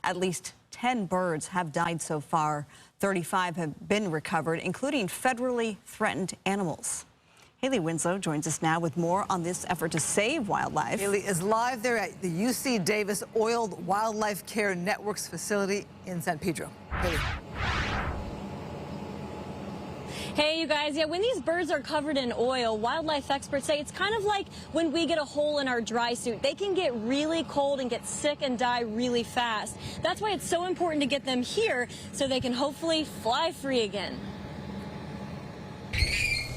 At least 10 birds have died so far. 35 have been recovered, including federally threatened animals. Haley Winslow joins us now with more on this effort to save wildlife. Haley is live there at the UC Davis Oiled Wildlife Care Network's facility in San Pedro. Haley. Hey, you guys, yeah, when these birds are covered in oil, wildlife experts say it's kind of like when we get a hole in our dry suit. They can get really cold and get sick and die really fast. That's why it's so important to get them here so they can hopefully fly free again.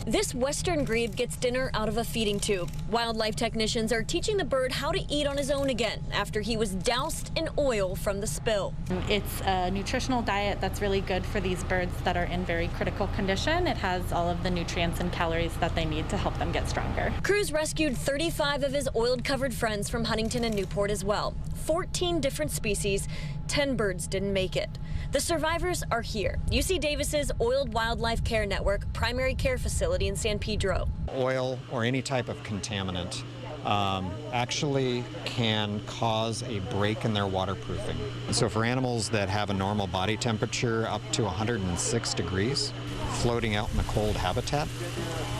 This western grebe gets dinner out of a feeding tube. Wildlife technicians are teaching the bird how to eat on his own again after he was doused in oil from the spill. It's a nutritional diet that's really good for these birds that are in very critical condition. It has all of the nutrients and calories that they need to help them get stronger. Crews rescued 35 of his oil-covered friends from Huntington and Newport as well. 14 different species, 10 birds didn't make it. The survivors are here. UC Davis's Oiled Wildlife Care Network primary care facility in San Pedro. Oil or any type of contaminant actually can cause a break in their waterproofing. So for animals that have a normal body temperature up to 106 degrees, floating out in the cold habitat,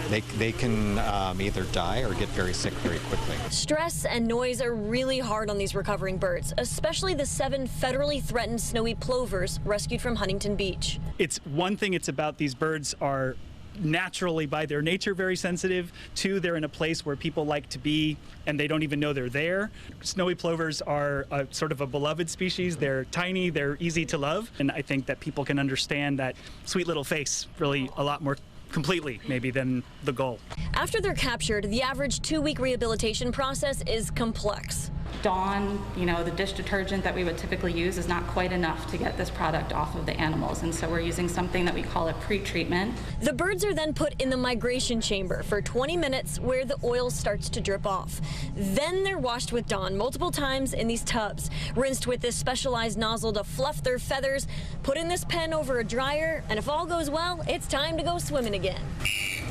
they can either die or get very sick very quickly. Stress and noise are really hard on these recovering birds, especially the 7 federally threatened snowy plovers rescued from Huntington Beach. It's one thing, it's about these birds are naturally by their nature very sensitive. 2, they're in a place where people like to be and they don't even know they're there. Snowy plovers are sort of a beloved species. They're tiny, they're easy to love, and I think that people can understand that sweet little face really a lot more completely maybe than the goal. After they're captured, the average 2-week rehabilitation process is complex. Dawn, the dish detergent that we would typically use is not quite enough to get this product off of the animals, and so we're using something that we call a pre-treatment. The birds are then put in the migration chamber for 20 minutes where the oil starts to drip off. Then they're washed with Dawn multiple times in these tubs, rinsed with this specialized nozzle to fluff their feathers, put in this pen over a dryer, and if all goes well, it's time to go swimming again.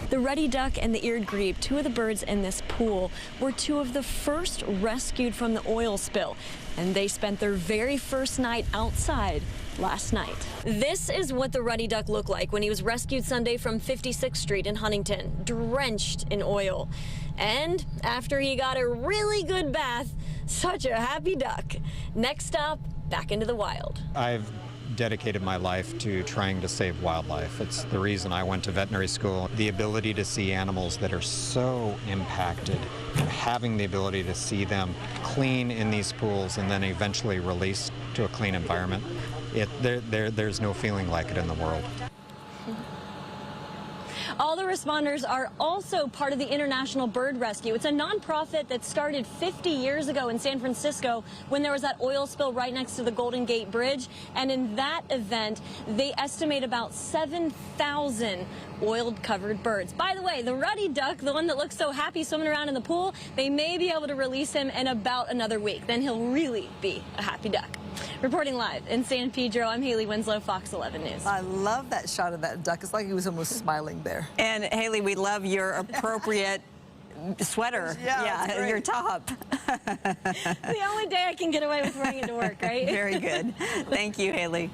The ruddy duck and the eared grebe, 2 of the birds in this pool, were 2 of the first rescued from the oil spill, and they spent their very first night outside last night. This is what the ruddy duck looked like when he was rescued Sunday from 56th Street in Huntington, drenched in oil. And after he got a really good bath, such a happy duck. Next stop, back into the wild. I've dedicated my life to trying to save wildlife. It's the reason I went to veterinary school. The ability to see animals that are so impacted, and having the ability to see them clean in these pools and then eventually released to a clean environment, there's no feeling like it in the world. All the responders are also part of the International Bird Rescue. It's a nonprofit that started 50 years ago in San Francisco when there was that oil spill right next to the Golden Gate Bridge. And in that event, they estimate about 7,000 oil-covered birds. By the way, the ruddy duck, the one that looks so happy swimming around in the pool, they may be able to release him in about another week. Then he'll really be a happy duck. Reporting live in San Pedro, I'm Haley Winslow, Fox 11 News. I love that shot of that duck. It's like he was almost smiling there. And Haley, we love your appropriate sweater. Yeah, your top. The only day I can get away with wearing it to work, right? Very good. Thank you, Haley.